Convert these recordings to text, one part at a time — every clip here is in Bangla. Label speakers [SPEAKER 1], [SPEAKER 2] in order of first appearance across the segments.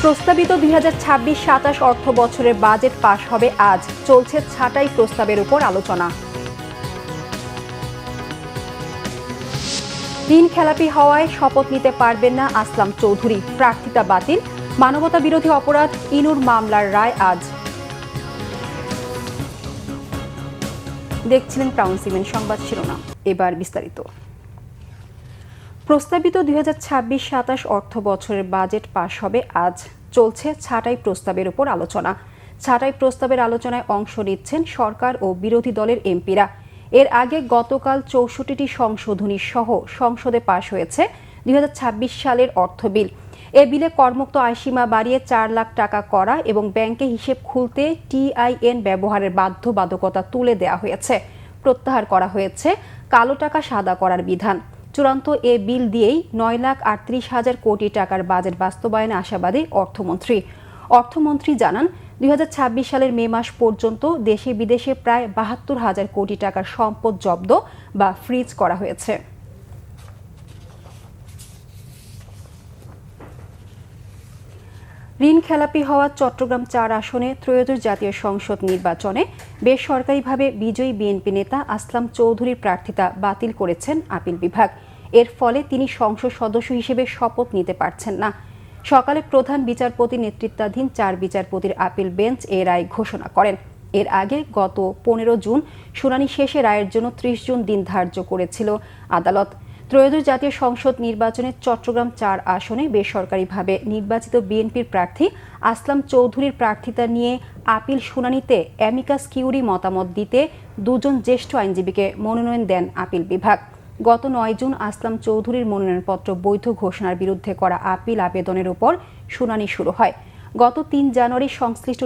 [SPEAKER 1] প্রস্তাবিত 2026-27 অর্থ বছরের বাজেট পাশ হবে আজ। চলছে ছাঁটাই প্রস্তাবের উপর আলোচনা। ঋণ খেলাপি হওয়ায় শপথ নিতে পারবেন না আসলাম চৌধুরী, প্রার্থিতা বাতিল। মানবতা বিরোধী অপরাধ ইনুর মামলার রায় আজ। দেখছিলেন ক্রাউন সিমেন্ট সংবাদ শিরোনাম, এবার বিস্তারিত। প্রস্তাবিত 2026-27 অর্থ বছরের বাজেট পাশ হবে আজ। চলছে ছাঁটাই প্রস্তাবের উপর আলোচনা। ছাঁটাই প্রস্তাবের আলোচনায় অংশ নিচ্ছেন সরকার ও বিরোধী দলের এমপিরা। এর আগে গতকাল 64টি সংশোধনী সহ সংসদে পাশ হয়েছে 2026 সালের অর্থ বিল। এ বিলে করমুক্ত আয়সীমা বাড়িয়ে 4 লাখ টাকা করা এবং ব্যাংকে হিসেব খুলতে টিআইএন ব্যবহারের বাধ্যবাধকতা তুলে দেওয়া হয়েছে। প্রত্যাহার করা হয়েছে কালো টাকা সাদা করার বিধান। চূড়ান্ত এ বিল দিয়েই 9,38,000 কোটি টাকার বাজেট বাস্তবায়নে আশাবাদী অর্থমন্ত্রী জানান, 2026 সালের মে মাস পর্যন্ত দেশে বিদেশে প্রায় 72,000 কোটি টাকার সম্পদ জব্দ বা ফ্রিজ করা হয়েছে। ঋণ খেলাপি হওয়া চট্টগ্রাম 4 আসনে ত্রয়োদশ জাতীয় সংসদ নির্বাচনে বেসরকারিভাবে বিজয়ী বিএনপি নেতা আসলাম চৌধুরীর প্রার্থিতা বাতিল করেছেন আপিল বিভাগ। এর ফলে তিনি সংসদ সদস্য হিসেবে শপথ নিতে পারছেন না। সকালে প্রধান বিচারপতি নেতৃত্বাধীন 4 বিচারপতির আপিল বেঞ্চ এ রায় ঘোষণা করেন। এর আগে গত 15 জুন শুনানি শেষে রায়ের জন্য 30 জুন দিন ধার্য করেছিল আদালত। ত্রয়োদশ জাতীয় সংসদ নির্বাচনে চট্টগ্রাম 4 আসনে বেসরকারিভাবে নির্বাচিত বিএনপির প্রার্থী আসলাম চৌধুরীর প্রার্থিতা নিয়ে আপিল শুনানিতে অ্যামিকাস কিউরি মতামত দিতে 2 জন জ্যেষ্ঠ আইনজীবীকে মনোনয়ন দেন আপিল বিভাগ। গত 9 জুন আসলাম চৌধুরীর মনোনয়নপত্র বৈধ ঘোষণার বিরুদ্ধে করা আপিল আবেদনের উপর শুনানি শুরু হয়। গত 3 জানুয়ারি সংশ্লিষ্ট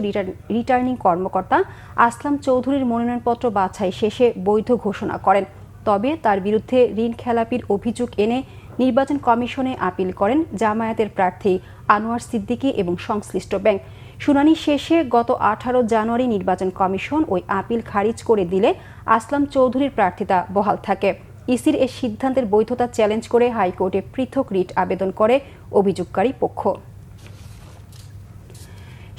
[SPEAKER 1] রিটার্নিং কর্মকর্তা আসলাম চৌধুরীর মনোনয়নপত্র বাছাই শেষে বৈধ ঘোষণা করেন। তবে তার বিরুদ্ধে ঋণ খেলাপির অভিযোগ এনে নির্বাচন কমিশনে আপিল করেন জামায়াতের প্রার্থী আনোয়ার সিদ্দিকী এবং সংশ্লিষ্ট ব্যাংক। শুনানি শেষে গত 18 জানুয়ারি নির্বাচন কমিশন ওই আপিল খারিজ করে দিলে আসলাম চৌধুরীর প্রার্থিতা বহাল থাকে। ইসির এ সিদ্ধান্তের বৈধতা চ্যালেঞ্জ করে হাইকোর্টে পৃথক রিট আবেদন করে অভিযোগকারী পক্ষ।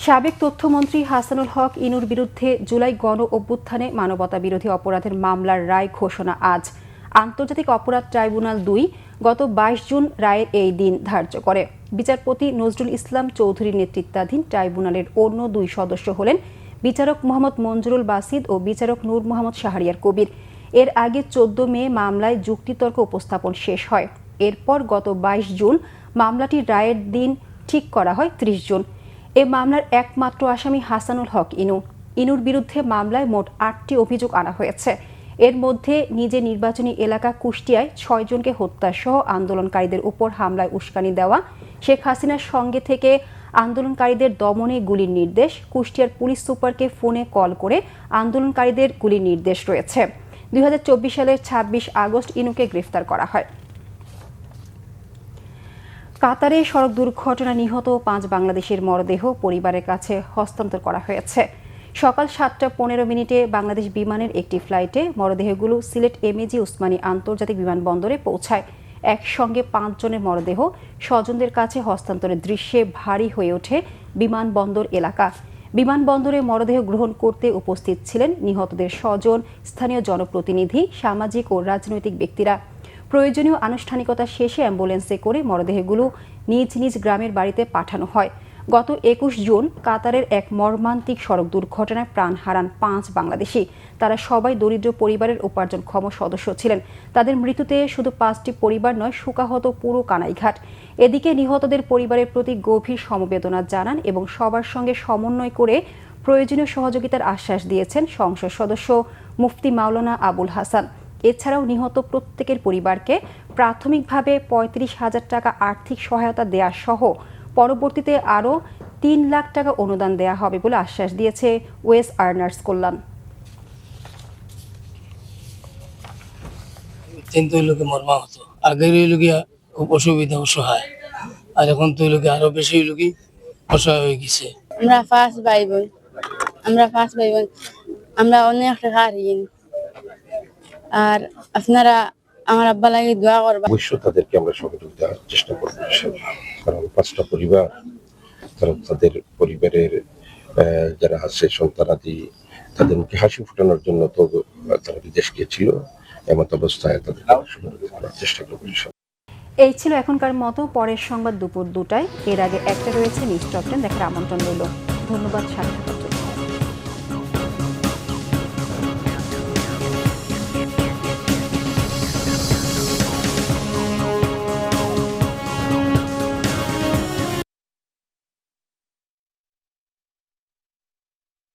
[SPEAKER 1] সাবেক তথ্যমন্ত্রী হাসানুল হক ইনুর বিরুদ্ধে জুলাই গণ অভ্যুত্থানে মানবতা বিরোধী অপরাধের মামলার রায় ঘোষণা আজ। আন্তর্জাতিক অপরাধ ট্রাইব্যুনাল 2 গত 22 জুন রায়ের এই দিন ধার্য করে। বিচারপতি নজরুল ইসলাম চৌধুরীর নেতৃত্বাধীন ট্রাইব্যুনালের অন্য 2 সদস্য হলেন বিচারক মোহাম্মদ মঞ্জুরুল বাসিদ ও বিচারক নূর মোহাম্মদ শাহরিয়ার কবির। এর আগে 14 মে মামলায় যুক্তিতর্ক উপস্থাপন শেষ হয়। এরপর গত 22 জুন মামলাটির রায়ের দিন ঠিক করা হয় 30 জুন। এ মামলার একমাত্র আসামি হাসানুল হক ইনুর বিরুদ্ধে মামলায় মোট 8টি অভিযোগ আনা হয়েছে। এর মধ্যে নিজে নির্বাচনী এলাকা কুষ্টিয়ায় 6 জনকে হত্যা সহ আন্দোলনকারীদের উপর হামলায় উস্কানি দেওয়া, শেখ হাসিনার সঙ্গে থেকে আন্দোলনকারীদের দমনে গুলির নির্দেশ, কুষ্টিয়ার পুলিশ সুপারকে ফোনে কল করে আন্দোলনকারীদের গুলির নির্দেশ রয়েছে। 2024 সালের 26 আগস্ট ইনুকে গ্রেফতার করা হয়। কাতারে সড়ক দুর্ঘটনায় নিহত 5 বাংলাদেশের মরদেহ পরিবারের কাছে হস্তান্তর করা হয়েছে। সকাল 7:15 বাংলাদেশ বিমানের একটি ফ্লাইটে মরদেহগুলো সিলেট এমএজি ওসমানী আন্তর্জাতিক বিমানবন্দরে পৌঁছায়। একসঙ্গে 5 জনের মরদেহ স্বজনদের কাছে হস্তান্তরের দৃশ্যে ভারী হয়ে ওঠে বিমানবন্দর এলাকা। বিমানবন্দরে মরদেহ গ্রহণ করতে উপস্থিত ছিলেন নিহতদের স্বজন, স্থানীয় জনপ্রতিনিধি, সামাজিক ও রাজনৈতিক ব্যক্তিরা। প্রয়োজনীয় আনুষ্ঠানিকতা শেষে অ্যাম্বুলেন্সে করে মরদেহগুলো নিজ নিজ গ্রামের বাড়িতে পাঠানো হয়। গত 21 জুন কাতারের এক মর্মান্তিক সড়ক দুর্ঘটনায় প্রাণ হারান 5 বাংলাদেশি। তারা সবাই দরিদ্র পরিবারের উপার্জনক্ষম সদস্য ছিলেন। তাদের মৃত্যুতে শুধু 5টি পরিবার নয়, শোকাহত পুরো কানাইঘাট। এদিকে নিহতদের পরিবারের প্রতি গভীর সমবেদনা জানান এবং সবার সঙ্গে সমন্বয় করে প্রয়োজনীয় সহযোগিতার আশ্বাস দিয়েছেন সংসদ সদস্য মুফতি মাওলানা আবুল হাসান। এছাড়াও নিহত প্রত্যেকের পরিবারকে প্রাথমিকভাবে 35,000 টাকা আর্থিক সহায়তা দেয়া সহ পরবর্তীতে আরও 3 লাখ টাকা অনুদান দেয়া হবে বলে আশ্বাস দিয়েছে ওয়েস আর্নার্স কল্যাণ।
[SPEAKER 2] কিন্তু লোকে মর্মাহত, আগের লোকে খুব অসুবিধা অসহায়, আর এখন তো লোকে আরো বেশি লোকে অসহায় হয়ে গেছে।
[SPEAKER 3] আমরা 5 ভাই বোন, আমরা অনেক টাকা ঋণ। আর আপনারা আমার আব্বা লাগে দোয়া করবা।
[SPEAKER 4] অবশ্যই তাদেরকে আমরা সহযোগিতা চেষ্টা করবো, কারণ 5টা পরিবার তারা তাদের পরিবারের যারা আছে সন্তানাদি তাদের মুখে হাসি ফোটানোর জন্য তো তারা বিদেশ গিয়েছিল, এমত অবস্থায় তাদের করার চেষ্টা করবে।
[SPEAKER 1] এই ছিল এখনকার মতো, পরের সংবাদ দুপুর 2টায়। এর আগে একটা রয়েছে নিউজ টপ 10 দেখার আমন্ত্রণ রইল। ধন্যবাদ, সাথে থাকুন।